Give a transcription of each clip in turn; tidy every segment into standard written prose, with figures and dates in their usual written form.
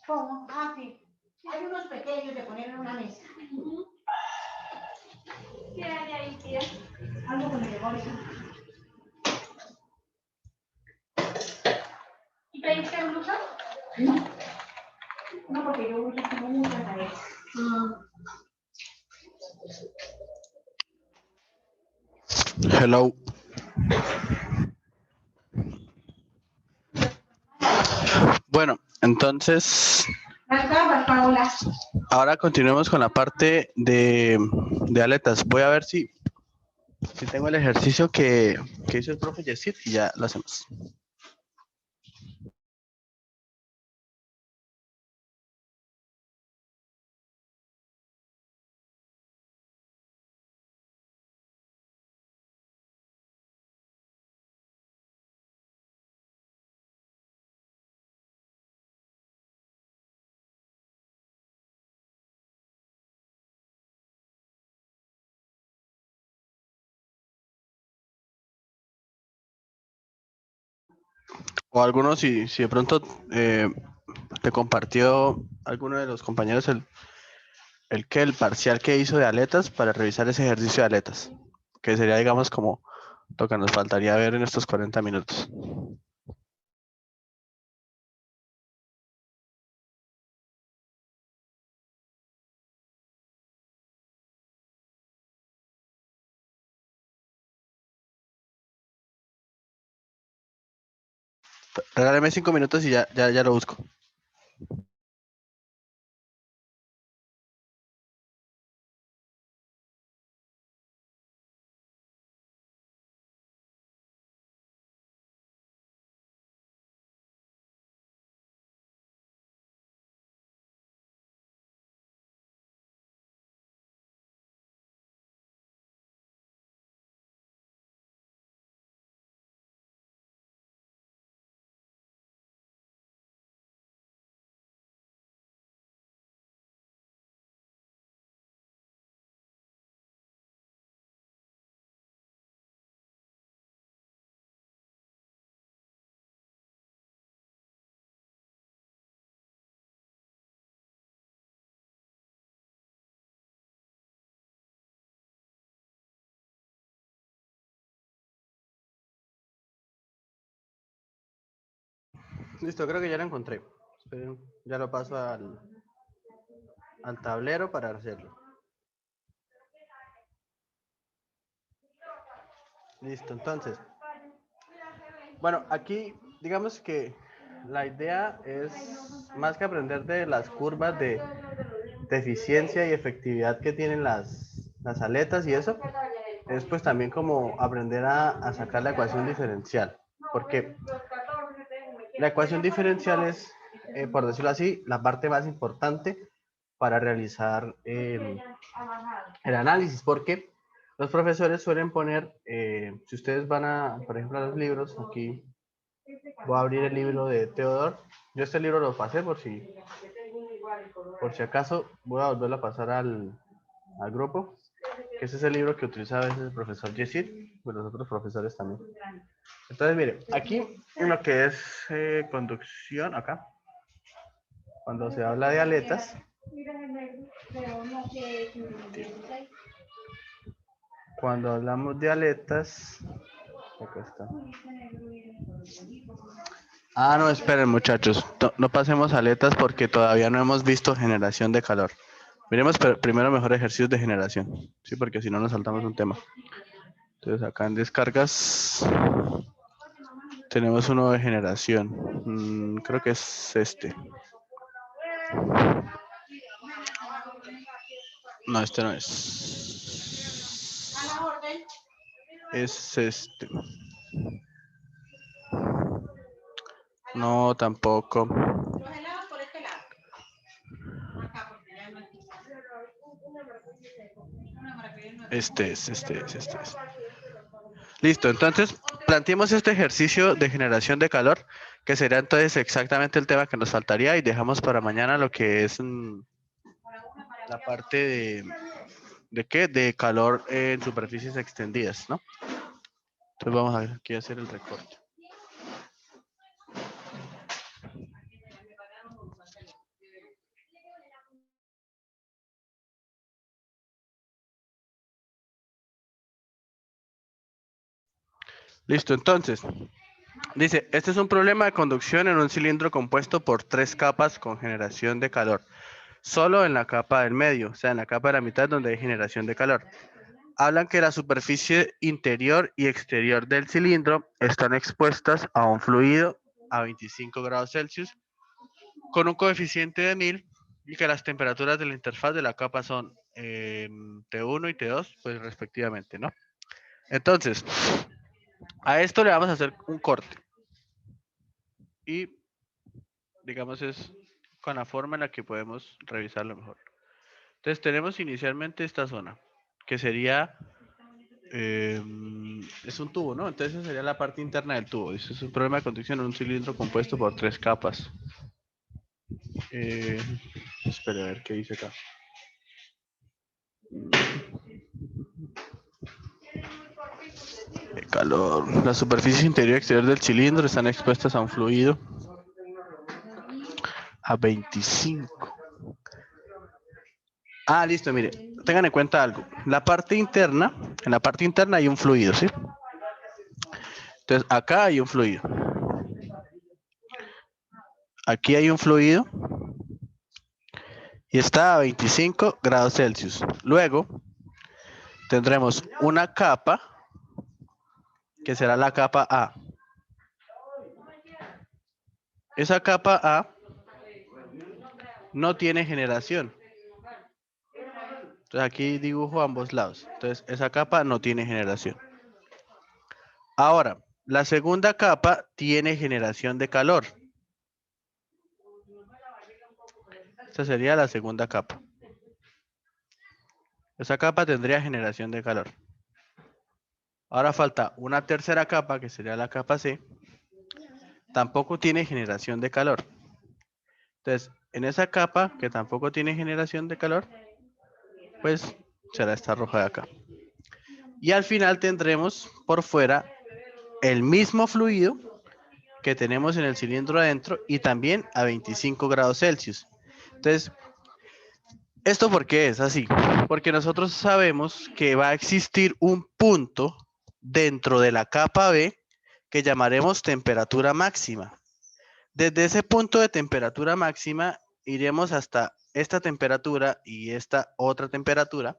¿Cómo? Ah, sí. Hay unos pequeños de poner en una mesa. ¿Qué hay ahí, tía? Algo que me llegó ahorita. ¿Y pediste blusa? No. No, porque yo uso como muchas a veces. Hello. Bueno, entonces, Paola. ahora continuemos con la parte de aletas. Voy a ver si tengo el ejercicio que hizo el profe Yesid y ya lo hacemos. O algunos, si de pronto te compartió alguno de los compañeros el parcial que hizo de aletas para revisar ese ejercicio de aletas, que sería, digamos, como lo que nos faltaría ver en estos 40 minutos. Regáleme 5 minutos y ya lo busco. Listo, creo que ya lo encontré. Esperen, ya lo paso al tablero para hacerlo. Listo, entonces. Bueno, aquí digamos que la idea es más que aprender de las curvas de eficiencia y efectividad que tienen las aletas y eso, es pues también como aprender a sacar la ecuación diferencial. Porque la ecuación diferencial es, por decirlo así, la parte más importante para realizar el análisis, porque los profesores suelen poner, si ustedes van a, por ejemplo, a los libros, aquí voy a abrir el libro de Theodore. Yo este libro lo pasé por si acaso, voy a volverlo a pasar al grupo, que ese es el libro que utiliza a veces el profesor Yesid, pues los otros profesores también. Entonces, mire, aquí en lo que es conducción, acá, cuando se habla de aletas, cuando hablamos de aletas, acá está. Ah, no, esperen muchachos, no pasemos aletas porque todavía no hemos visto generación de calor. Miremos primero mejor ejercicios de generación, sí, porque si no nos saltamos un tema. Entonces acá en descargas tenemos uno de generación, creo que es este. No, este no es. Es este. No, tampoco. Este es. Listo, entonces planteemos este ejercicio de generación de calor, que será entonces exactamente el tema que nos faltaría y dejamos para mañana lo que es la parte ¿de qué? De calor en superficies extendidas, ¿no? Entonces vamos a ver aquí a hacer el recorte. Listo, entonces, dice, este es un problema de conducción en un cilindro compuesto por 3 capas con generación de calor. Solo en la capa del medio, o sea, en la capa de la mitad donde hay generación de calor. Hablan que la superficie interior y exterior del cilindro están expuestas a un fluido a 25 grados Celsius con un coeficiente de 1000 y que las temperaturas de la interfaz de la capa son T1 y T2, pues respectivamente, ¿no? Entonces, a esto le vamos a hacer un corte y digamos es con la forma en la que podemos revisarlo mejor. Entonces tenemos inicialmente esta zona, que sería, es un tubo, ¿no? Entonces esa sería la parte interna del tubo. Dice, es un problema de conducción en un cilindro compuesto por 3 capas. Espera a ver qué dice acá. El calor. La superficie interior y exterior del cilindro están expuestas a un fluido a 25. Ah, listo, mire, tengan en cuenta algo. La parte interna, en la parte interna hay un fluido, ¿sí? Entonces, acá hay un fluido. Aquí hay un fluido y está a 25 grados Celsius. Luego, tendremos una capa, que será la capa A. Esa capa A no tiene generación. Entonces, aquí dibujo ambos lados. Entonces, esa capa no tiene generación. Ahora, la segunda capa tiene generación de calor. Esta sería la segunda capa. Esa capa tendría generación de calor. Ahora falta una tercera capa, que sería la capa C. Tampoco tiene generación de calor. Entonces, en esa capa, que tampoco tiene generación de calor, pues será esta roja de acá. Y al final tendremos por fuera el mismo fluido que tenemos en el cilindro adentro y también a 25 grados Celsius. Entonces, ¿esto por qué es así? Porque nosotros sabemos que va a existir un punto dentro de la capa B que llamaremos temperatura máxima. Desde ese punto de temperatura máxima iremos hasta esta temperatura y esta otra temperatura,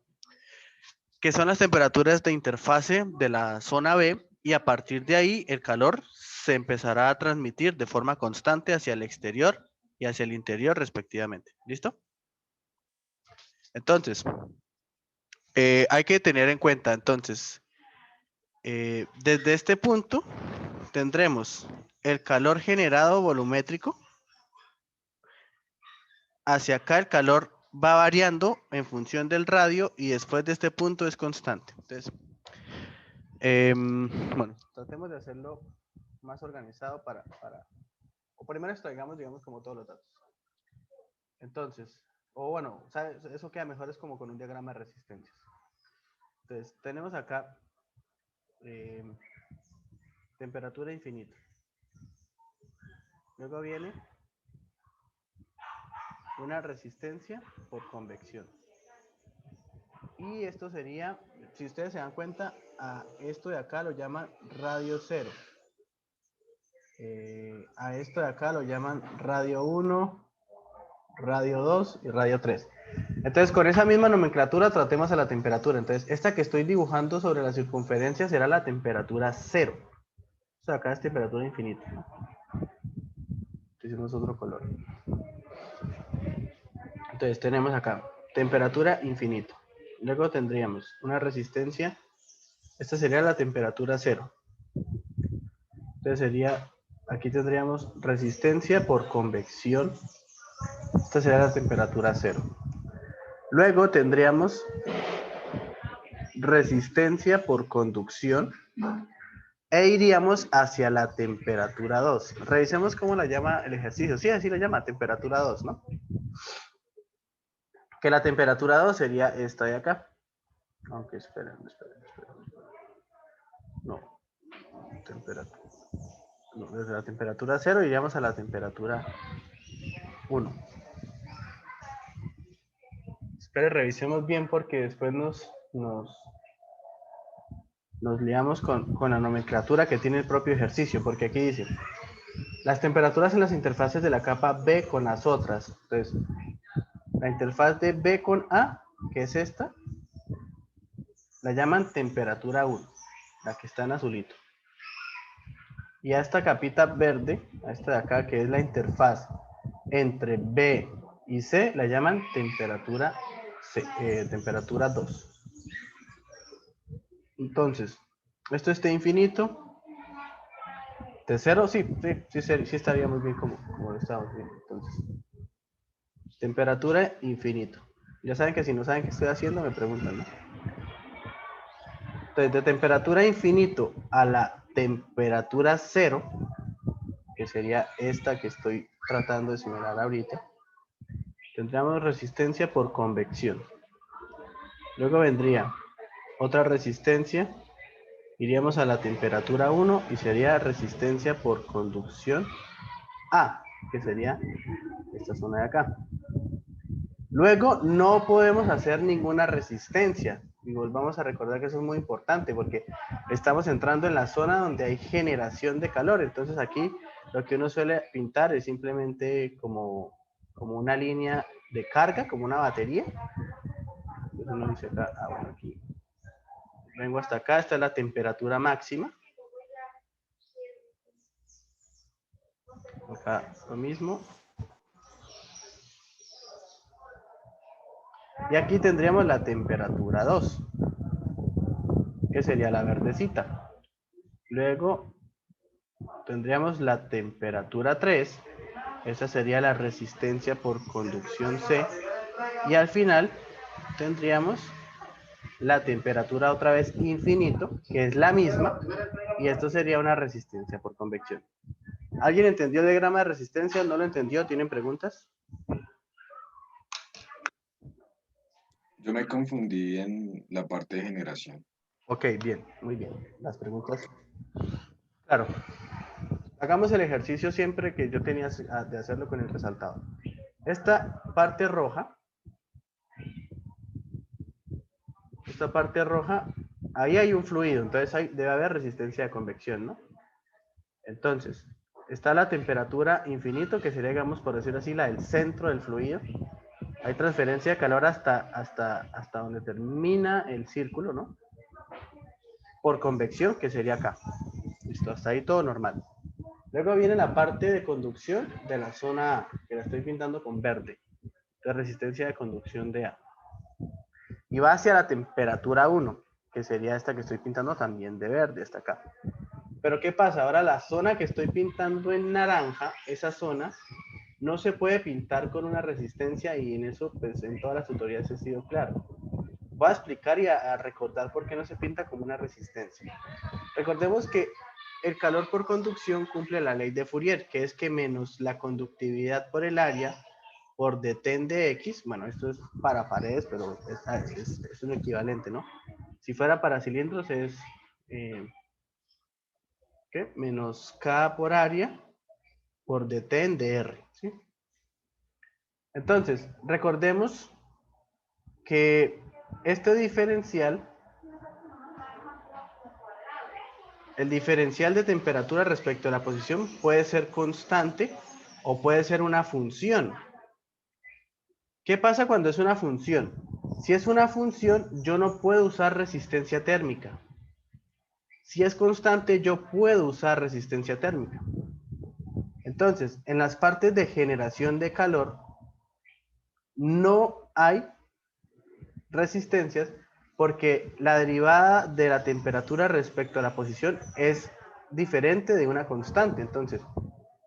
que son las temperaturas de interfase de la zona B, y a partir de ahí el calor se empezará a transmitir de forma constante hacia el exterior y hacia el interior respectivamente. ¿Listo? Entonces, hay que tener en cuenta, entonces, desde este punto tendremos el calor generado volumétrico. Hacia acá el calor va variando en función del radio y después de este punto es constante. Entonces, bueno, tratemos de hacerlo más organizado o primero extraigamos, digamos, como todos los datos. Entonces, o bueno, ¿sabes? Eso queda mejor es como con un diagrama de resistencias. Entonces, tenemos acá temperatura infinita. Luego viene una resistencia por convección. Y esto sería, si ustedes se dan cuenta, a esto de acá lo llaman radio 0. A esto de acá lo llaman radio 1, radio 2 y radio 3. Entonces, con esa misma nomenclatura tratemos a la temperatura. Entonces, esta que estoy dibujando sobre la circunferencia será la temperatura 0. O sea, acá es temperatura infinita. Hicimos otro color. Entonces, tenemos acá temperatura infinita. Luego tendríamos una resistencia. Esta sería la temperatura 0. Entonces sería, aquí tendríamos resistencia por convección. Esta sería la temperatura 0. Luego tendríamos resistencia por conducción e iríamos hacia la temperatura 2. Revisemos cómo la llama el ejercicio. Sí, así la llama, temperatura 2, ¿no? Que la temperatura 2 sería esta de acá. Aunque esperen. No, temperatura. No, desde la temperatura 0 iríamos a la temperatura 1. Espere, revisemos bien porque después nos nos liamos con la nomenclatura que tiene el propio ejercicio, porque aquí dice, las temperaturas en las interfaces de la capa B con las otras. Entonces, la interfaz de B con A, que es esta, la llaman temperatura 1, la que está en azulito. Y a esta capita verde, a esta de acá, que es la interfaz entre B y C, la llaman temperatura, temperatura 2. Entonces, esto está infinito. De 0, sí estaría muy bien como lo estamos viendo. Entonces, temperatura infinito. Ya saben que si no saben qué estoy haciendo, me preguntan, ¿no? Entonces, de temperatura infinito a la temperatura 0, que sería esta que estoy tratando de simular ahorita, tendríamos resistencia por convección. Luego vendría otra resistencia, iríamos a la temperatura 1 y sería resistencia por conducción A, que sería esta zona de acá. Luego no podemos hacer ninguna resistencia. Y volvamos a recordar que eso es muy importante porque estamos entrando en la zona donde hay generación de calor. Entonces aquí lo que uno suele pintar es simplemente como una línea de carga, como una batería. Entonces uno dice acá, bueno, aquí vengo hasta acá, esta es la temperatura máxima. Acá lo mismo. Y aquí tendríamos la temperatura 2, que sería la verdecita. Luego tendríamos la temperatura 3, esa sería la resistencia por conducción C. Y al final tendríamos la temperatura otra vez infinito, que es la misma, y esto sería una resistencia por convección. ¿Alguien entendió el diagrama de resistencia? ¿No lo entendió? ¿Tienen preguntas? Yo me confundí en la parte de generación. Ok, bien, muy bien. Las preguntas. Claro. Hagamos el ejercicio siempre que yo tenía de hacerlo con el resaltado. Esta parte roja, ahí hay un fluido, entonces debe haber resistencia de convección, ¿no? Entonces, está la temperatura infinito, que sería, digamos, por decirlo así, la del centro del fluido. Hay transferencia de calor hasta donde termina el círculo, ¿no? Por convección, que sería acá. Listo, hasta ahí todo normal. Luego viene la parte de conducción de la zona A, que la estoy pintando con verde, de resistencia de conducción de A. Y va hacia la temperatura 1, que sería esta que estoy pintando también de verde, hasta acá. Pero ¿qué pasa? Ahora la zona que estoy pintando en naranja, esa zona, no se puede pintar con una resistencia y en eso, pues en todas las tutoriales he sido claro. Voy a explicar y a recordar por qué no se pinta como una resistencia. Recordemos que el calor por conducción cumple la ley de Fourier, que es que menos la conductividad por el área por dten de X, bueno, esto es para paredes, pero es un equivalente, ¿no? Si fuera para cilindros es ¿qué? Menos K por área por dten de R, ¿sí? Entonces, recordemos que este diferencial, el diferencial de temperatura respecto a la posición puede ser constante o puede ser una función. ¿Qué pasa cuando es una función? Si es una función, yo no puedo usar resistencia térmica. Si es constante, yo puedo usar resistencia térmica. Entonces, en las partes de generación de calor, no hay resistencias porque la derivada de la temperatura respecto a la posición es diferente de una constante. Entonces,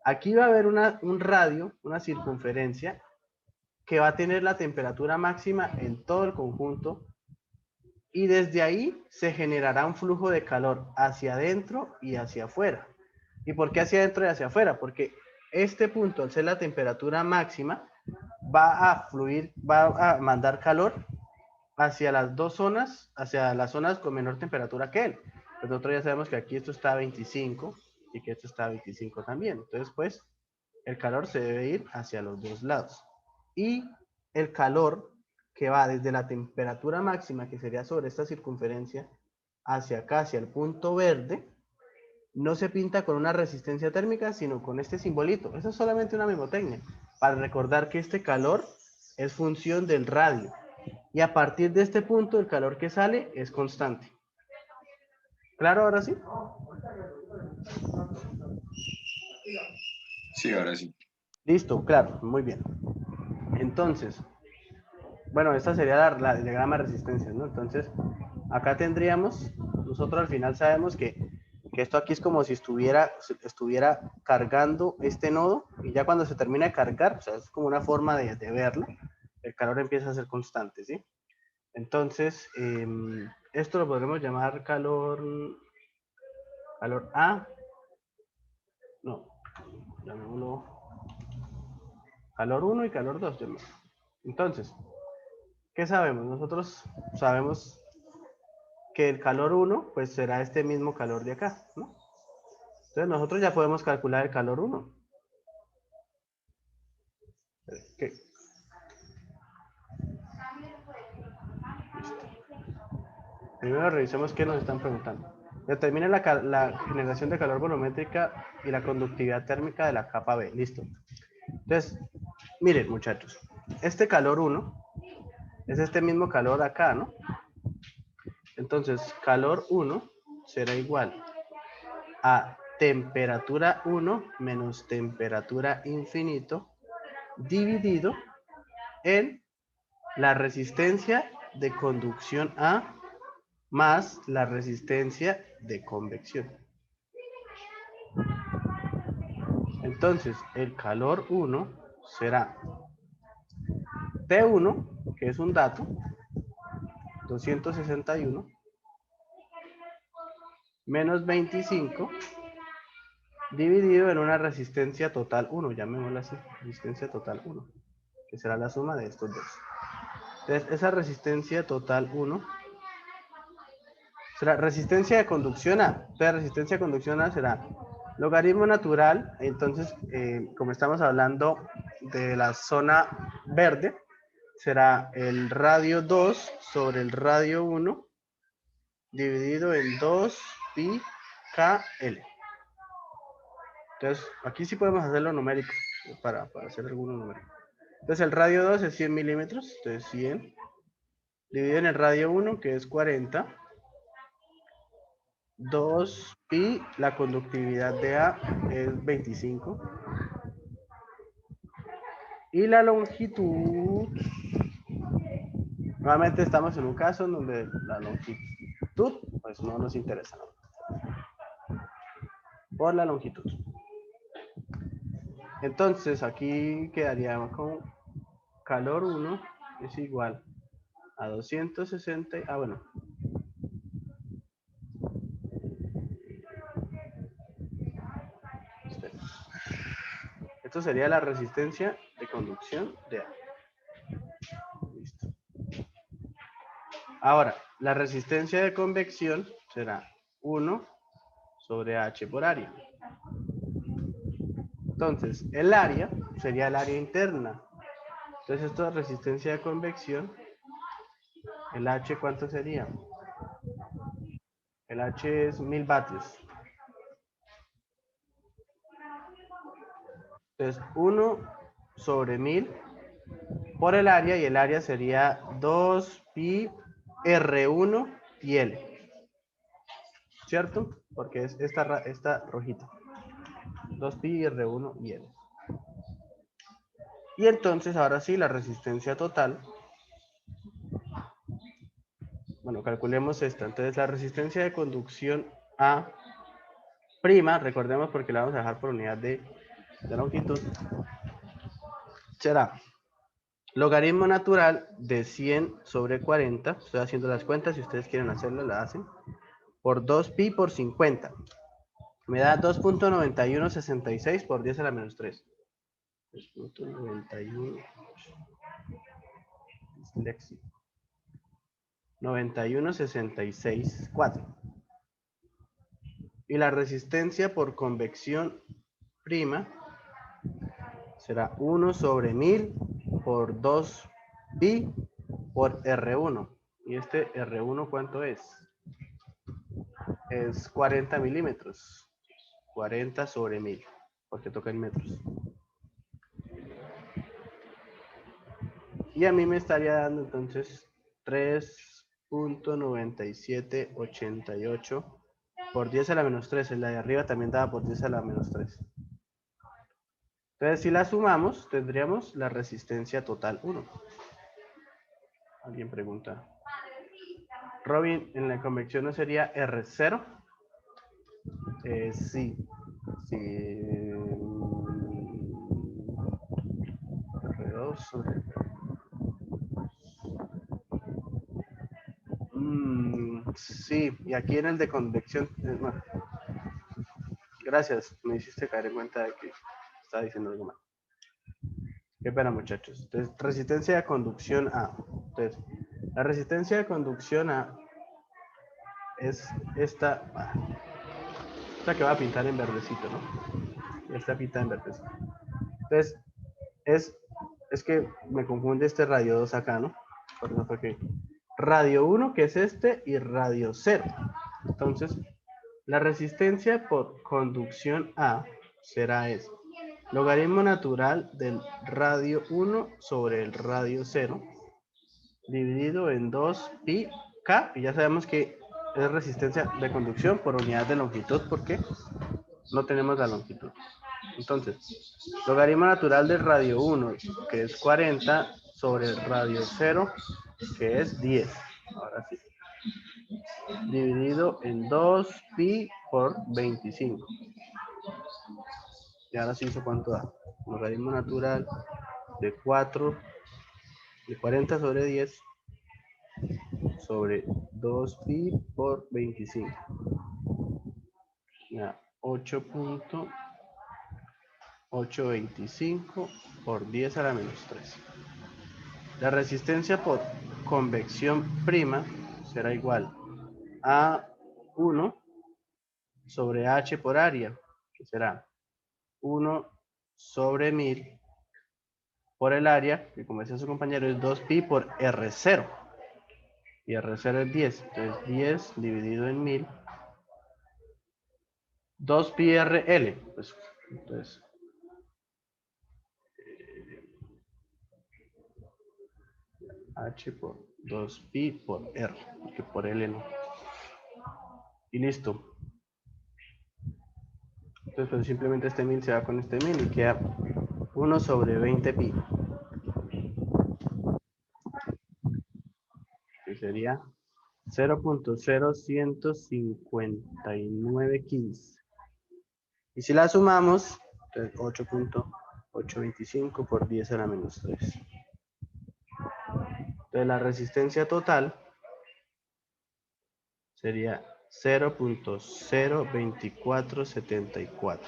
aquí va a haber un radio, una circunferencia, que va a tener la temperatura máxima en todo el conjunto y desde ahí se generará un flujo de calor hacia adentro y hacia afuera. ¿Y por qué hacia adentro y hacia afuera? Porque este punto, al ser la temperatura máxima, va a fluir, va a mandar calor hacia las dos zonas, hacia las zonas con menor temperatura que él. Pues nosotros ya sabemos que aquí esto está a 25 y que esto está a 25 también. Entonces, pues, el calor se debe ir hacia los dos lados. Y el calor que va desde la temperatura máxima, que sería sobre esta circunferencia, hacia acá, hacia el punto verde, no se pinta con una resistencia térmica, sino con este simbolito. Eso es solamente una mnemotecnia, para recordar que este calor es función del radio. Y a partir de este punto, el calor que sale es constante. ¿Claro ahora sí? Sí, ahora sí. Listo, claro, muy bien. Entonces, bueno, esta sería el diagrama de resistencias, ¿no? Entonces, acá tendríamos, nosotros al final sabemos que esto aquí es como si estuviera cargando este nodo, y ya cuando se termina de cargar, o sea, es como una forma de verlo, el calor empieza a ser constante, ¿sí? Entonces, esto lo podremos llamar calor A, no, llamémoslo calor 1 y calor 2. Entonces, ¿qué sabemos? Nosotros sabemos que el calor 1, pues será este mismo calor de acá, ¿no? Entonces nosotros ya podemos calcular el calor 1. ¿Qué? Listo. Primero revisemos qué nos están preguntando. Determine la generación de calor volumétrica y la conductividad térmica de la capa B. Listo. Entonces, miren muchachos, este calor 1 es este mismo calor acá, ¿no? Entonces, calor 1 será igual a temperatura 1 menos temperatura infinito dividido en la resistencia de conducción A más la resistencia de convección. Entonces, el calor 1 será T1, que es un dato, 261, menos 25, dividido en una resistencia total 1, llamémosla así, resistencia total 1, que será la suma de estos dos. Entonces, esa resistencia total 1 será resistencia de conducción A. Entonces, resistencia de conducción A será logaritmo natural. Entonces, como estamos hablando de la zona verde, será el radio 2 sobre el radio 1 dividido en 2 pi KL. Entonces, aquí sí podemos hacerlo numérico para hacer alguno numérico. Entonces, el radio 2 es 100 milímetros, entonces 100 dividido en el radio 1, que es 40. 2 pi, la conductividad de A es 25. Y la longitud, nuevamente estamos en un caso en donde la longitud, pues no nos interesa, ¿no? Por la longitud. Entonces, aquí quedaría con calor 1 es igual a 260, bueno. Esto sería la resistencia de conducción de A. Listo. Ahora, la resistencia de convección será 1 sobre H por área. Entonces, el área sería el área interna. Entonces, esto es resistencia de convección. El H, ¿cuánto sería? El H es 1000 vatios. Entonces, 1 sobre 1000 por el área, y el área sería 2 pi R1 y L. ¿Cierto? Porque es esta rojita. 2 pi R1 y L. Y entonces, ahora sí, la resistencia total. Bueno, calculemos esta. Entonces, la resistencia de conducción A prima, recordemos porque la vamos a dejar por unidad de longitud, será logaritmo natural de 100 sobre 40, estoy haciendo las cuentas, si ustedes quieren hacerlo, la hacen, por 2 pi por 50. Me da 2.9166 por 10 a la menos 3. 2.91. 9166,4. Y la resistencia por convección prima será 1 sobre 1000 por 2 pi por R1. ¿Y este R1 cuánto es? es 40 milímetros. 40 sobre 1000, porque toca en metros. Y a mí me estaría dando entonces 3.9788 por 10 a la menos 3. En la de arriba también daba por 10 a la menos 3. Entonces, si la sumamos, tendríamos la resistencia total 1. Alguien pregunta. Robin, ¿en la convección no sería R0? Sí. Sí. R2 sobre... sí, y aquí en el de convección... bueno, gracias, me hiciste caer en cuenta de que estaba diciendo algo mal. Qué pena, muchachos. Entonces, resistencia de conducción A. Entonces, la resistencia de conducción A es esta... esta que va a pintar en verdecito, ¿no? Esta pinta en verdecito. Entonces, es que me confunde este radio 2 acá, ¿no? Por eso fue que... radio 1, que es este, y radio 0. Entonces, la resistencia por conducción A será eso. Logaritmo natural del radio 1 sobre el radio 0 dividido en 2 pi k, y ya sabemos que es resistencia de conducción por unidad de longitud porque no tenemos la longitud. Entonces, logaritmo natural del radio 1, que es 40, sobre el radio 0, que es 10. Ahora sí. Dividido en 2 pi por 25. Y ahora sí hizo cuánto da. Logaritmo natural de 4, de 40 sobre 10, sobre 2 pi por 25. Ya, 8.825 por 10 a la menos 3. La resistencia por convección prima será igual a 1 sobre h por área, que será 1 sobre 1000 por el área, que como decía su compañero es 2 pi por R0. Y R0 es 10. Entonces 10 dividido en 1000. 2 pi RL. Pues, entonces, H por 2 pi por R. Porque por L no. Y listo. Entonces pues, simplemente este 1000 se va con este 1000 y queda 1 sobre 20 pi. Que sería 0.015915. Y si la sumamos, 8.825 por 10 a la menos 3. Entonces la resistencia total sería 0.02474.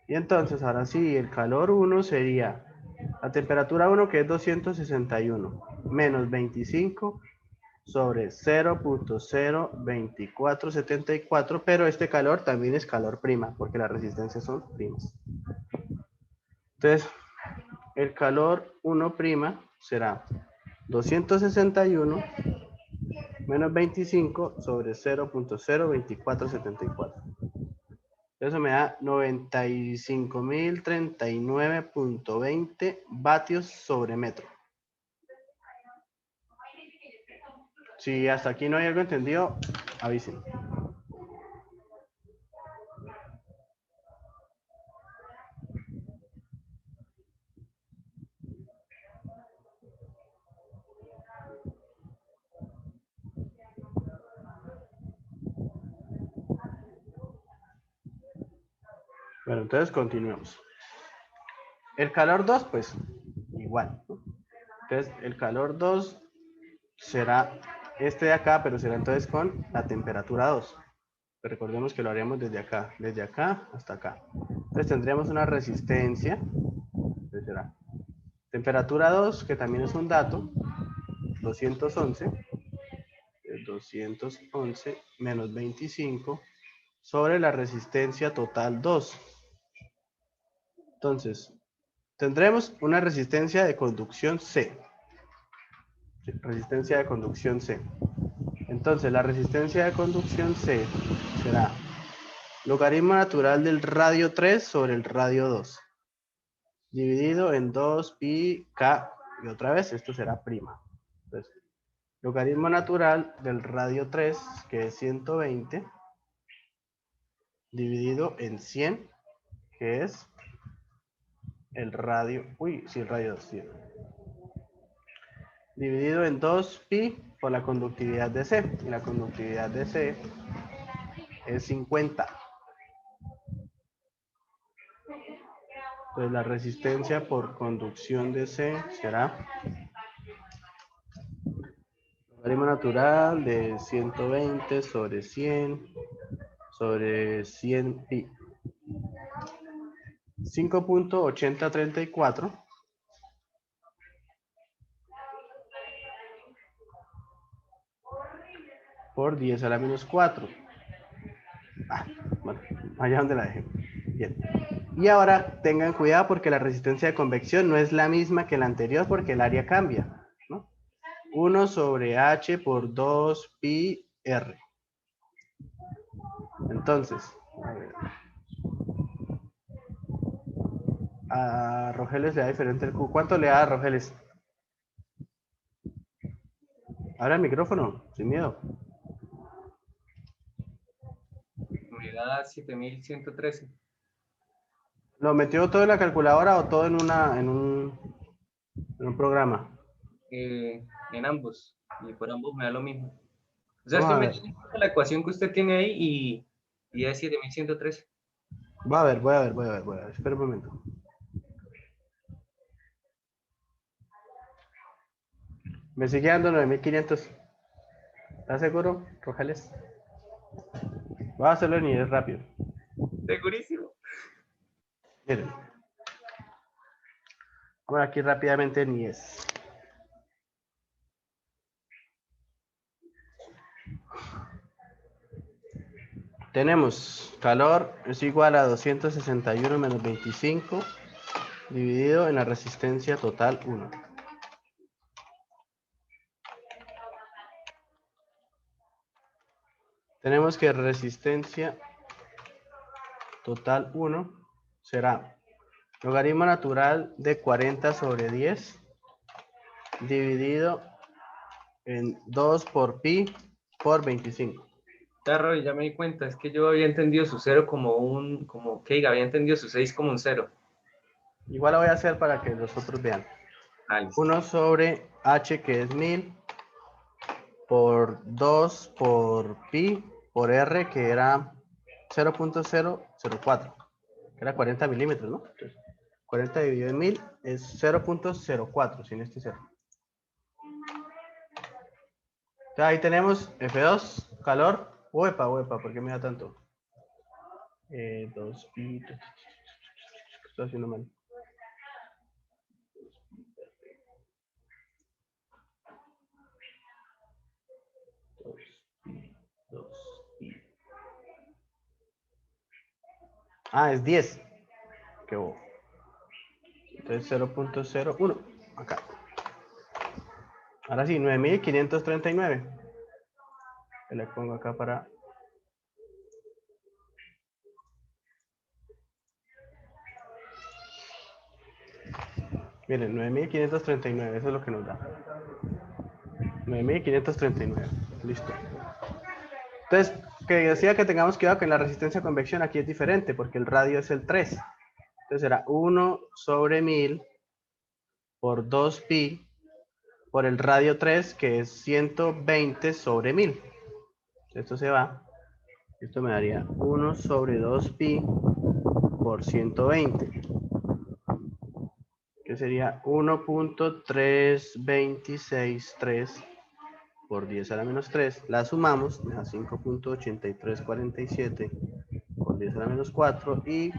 Y entonces ahora sí, el calor 1 sería la temperatura 1, que es 261, menos 25 sobre 0.02474, pero este calor también es calor prima, porque las resistencias son primas. Entonces, el calor 1' será 261 menos 25 sobre 0.02474. Eso me da 95.039.20 vatios sobre metro. Si hasta aquí no hay algo entendido, avisen. Bueno, entonces continuemos. El calor 2, pues, igual, ¿no? Entonces, el calor 2 será este de acá, pero será entonces con la temperatura 2. Pero recordemos que lo haremos desde acá hasta acá. Entonces tendríamos una resistencia, entonces será temperatura 2, que también es un dato, 211 menos 25 sobre la resistencia total 2. Entonces, tendremos una resistencia de conducción C. Resistencia de conducción C. Entonces, la resistencia de conducción C será logaritmo natural del radio 3 sobre el radio 2, dividido en 2 pi k, y otra vez esto será prima. Entonces, logaritmo natural del radio 3, que es 120, dividido en 100, que es el radio, el radio 2, sí, dividido en 2 pi por la conductividad de C, y la conductividad de C es 50. Entonces la resistencia por conducción de C será logaritmo natural de 120 sobre 100 sobre 100 pi. 5.8034 por 10 a la menos 4. Bueno, allá donde la dejé. Bien. Y ahora tengan cuidado porque la resistencia de convección no es la misma que la anterior porque el área cambia, ¿no? 1 sobre H por 2 pi R. Entonces, a ver. A Rogeles le da diferente el Q. ¿Cuánto le da a Rogeles? Ahora el micrófono, sin miedo. Me da 7113. ¿Lo metió todo en la calculadora o todo en un programa? En ambos. Y por ambos me da lo mismo. O sea, Vamos a estoy ver. metiendo la ecuación que usted tiene ahí y es 7113. Voy a ver. Espera un momento. Me sigue dando 9500. ¿Estás seguro, Rojales? Voy a hacerlo en nivel rápido. Segurísimo. Miren. Vamos aquí rápidamente en IES. Tenemos calor es igual a 261 menos 25 dividido en la resistencia total 1. Tenemos que resistencia total 1 será logaritmo natural de 40 sobre 10 dividido en 2 por pi por 25. Claro, ya me di cuenta, es que yo había entendido su 0 había entendido su 6 como un 0. Igual lo voy a hacer para que los otros vean. Ah, listo. 1 sobre h, que es 1000, por 2 por pi por r, que era 0.004, que era 40 milímetros, ¿no? Entonces, 40 dividido en 1000 es 0.04, sin este 0. Entonces, ahí tenemos F2, calor. Uepa, ¿por qué me da tanto? 2 pi. Estoy haciendo mal. Ah, es 10. Qué bobo. Entonces 0.01. Acá. Ahora sí, 9539. Le pongo acá para... Miren, 9539. Eso es lo que nos da. 9539. Listo. Entonces, que decía que tengamos cuidado que en la resistencia a convección aquí es diferente, porque el radio es el 3. Entonces será 1 sobre 1000 por 2 pi por el radio 3, que es 120 sobre 1000. Esto se va. Esto me daría 1 sobre 2 pi por 120, que sería 1.3263 por 10 a la menos 3. La sumamos, me da 5.8347 por 10 a la menos 4, y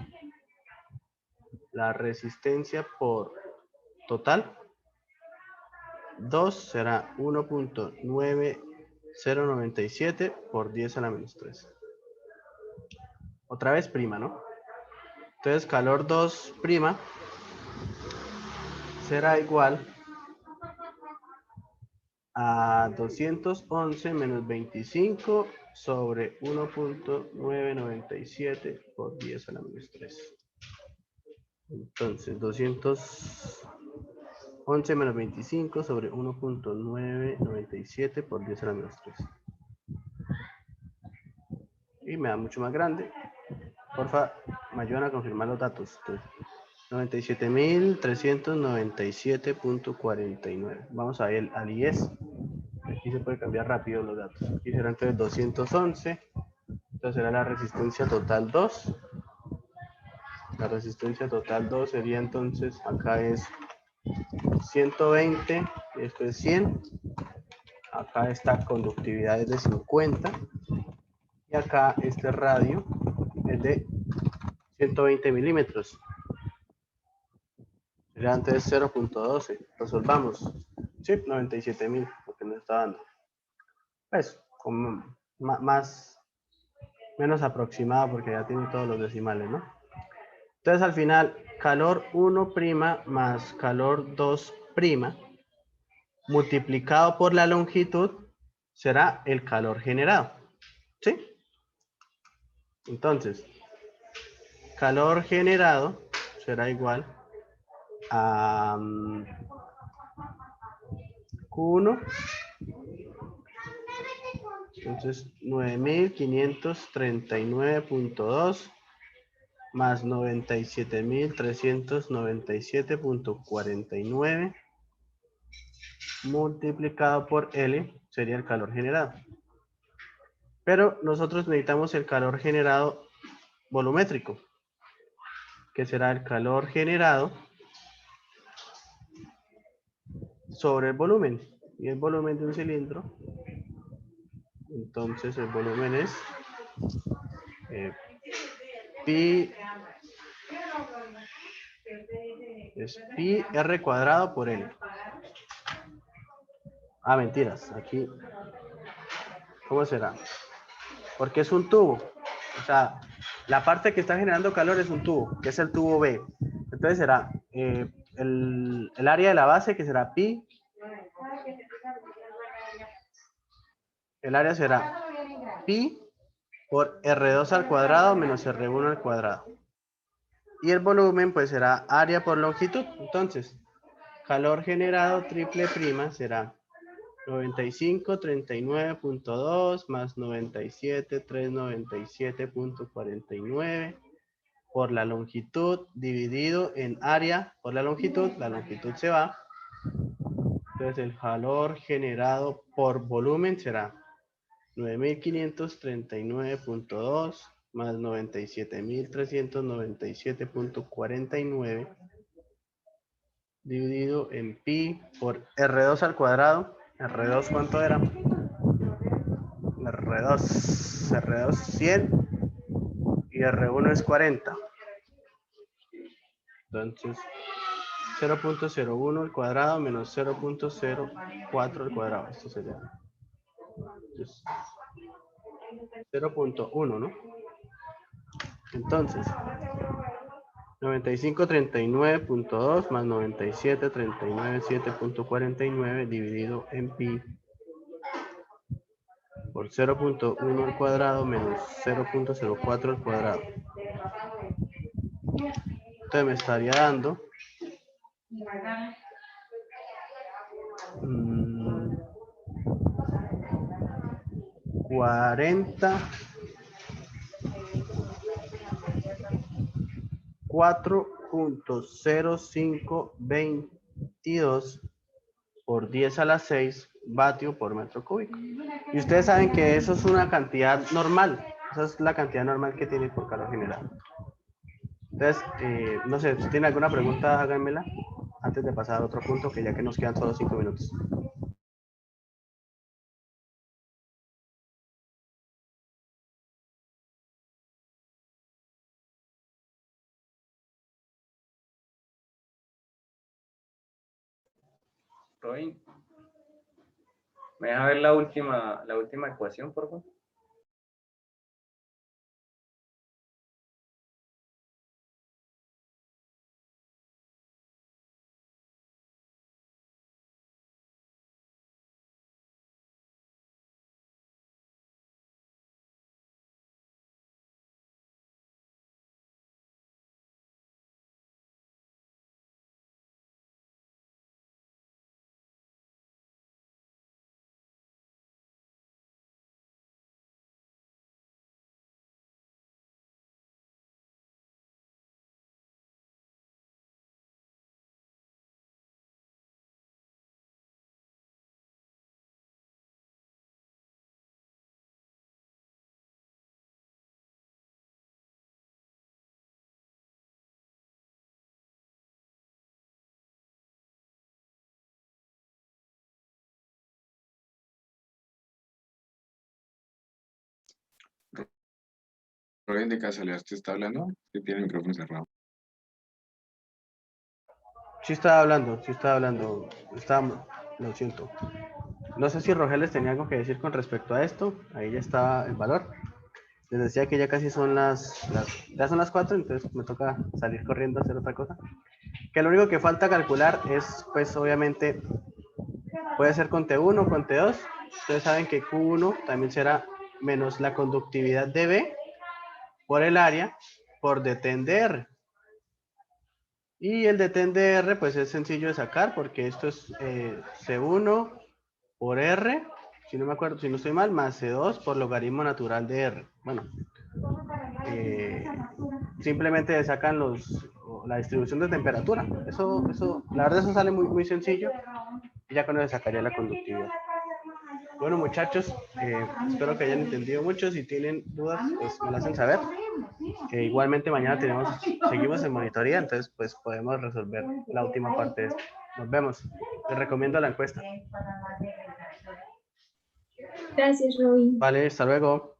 la resistencia por total 2 será 1.9097 por 10 a la menos 3. Otra vez prima, ¿no? Entonces calor 2 prima será igual a 211 menos 25 sobre 1.997 por 10 a la menos 3. Entonces, 211 menos 25 sobre 1.997 por 10 a la menos 3. Y me da mucho más grande. Porfa, me ayudan a confirmar los datos. 97.397.49. Vamos a ver al IES. Aquí se puede cambiar rápido los datos. Aquí será entonces 211. Entonces será la resistencia total 2. La resistencia total 2 sería entonces, acá es 120, esto es 100. Acá esta conductividad es de 50. Y acá este radio es de 120 milímetros. Sería antes 0.12. Resolvamos. Sí, 97.000, porque nos está dando. Pues, como más, menos aproximado, porque ya tiene todos los decimales, ¿no? Entonces, al final, calor 1' más calor 2' multiplicado por la longitud será el calor generado. ¿Sí? Entonces, calor generado será igual a Q1. Entonces, 9.539.2 más 97.397.49 multiplicado por L sería el calor generado. Pero nosotros necesitamos el calor generado volumétrico, que será el calor generado sobre el volumen. Y el volumen de un cilindro, entonces el volumen es pi r cuadrado por L. Ah, mentiras. Aquí, ¿cómo será? Porque es un tubo. O sea, la parte que está generando calor es un tubo, que es el tubo B. Entonces será el área de la base, que será pi. El área será pi por R2 al cuadrado menos R1 al cuadrado. Y el volumen pues será área por longitud. Entonces, calor generado triple prima será 95.39.2 más 97.397.49 por la longitud dividido en área por la longitud se va. Entonces el calor generado por volumen será 9.539.2 más 97.397.49 dividido en pi por R2 al cuadrado. R2, ¿cuánto era? R2 100 y R1 es 40. Entonces 0.01 al cuadrado menos 0.04 al cuadrado. Esto sería 0.1, ¿no? Entonces 95.39.2 más 97.397.49 dividido en pi por 0.1 al cuadrado menos 0.04 al cuadrado. Entonces me estaría dando 4.0522 por 10 a la 6 vatio por metro cúbico. Y ustedes saben que eso es una cantidad normal. Esa es la cantidad normal que tiene por calor generado. Entonces, no sé, si tienen alguna pregunta, háganmela antes de pasar a otro punto, que ya que nos quedan solo 5 minutos. Robin, ¿me deja ver la última ecuación, por favor? Robin, de casualidad, ¿usted está hablando? Que tiene el micrófono cerrado. Sí estaba hablando, sí estaba hablando. Estaba, lo siento. No sé si Rogeles tenía algo que decir con respecto a esto. Ahí ya estaba el valor. Les decía que ya casi son ya son las 4, entonces me toca salir corriendo a hacer otra cosa. Que lo único que falta calcular es, pues obviamente, puede ser con T1 o con T2. Ustedes saben que Q1 también será menos la conductividad de B por el área por detén de R. Y el detén de R, pues es sencillo de sacar porque esto es C1 por R, si no me acuerdo, si no estoy mal, más C2 por logaritmo natural de R. Bueno, simplemente sacan la distribución de temperatura. La verdad, eso sale muy, muy sencillo. Y ya con eso sacaría la conductividad. Bueno, muchachos, espero que hayan entendido mucho. Si tienen dudas, pues me lo hacen saber. Igualmente mañana seguimos en monitoría, entonces pues podemos resolver la última parte de esto. Nos vemos. Les recomiendo la encuesta. Gracias, Robin. Vale, hasta luego.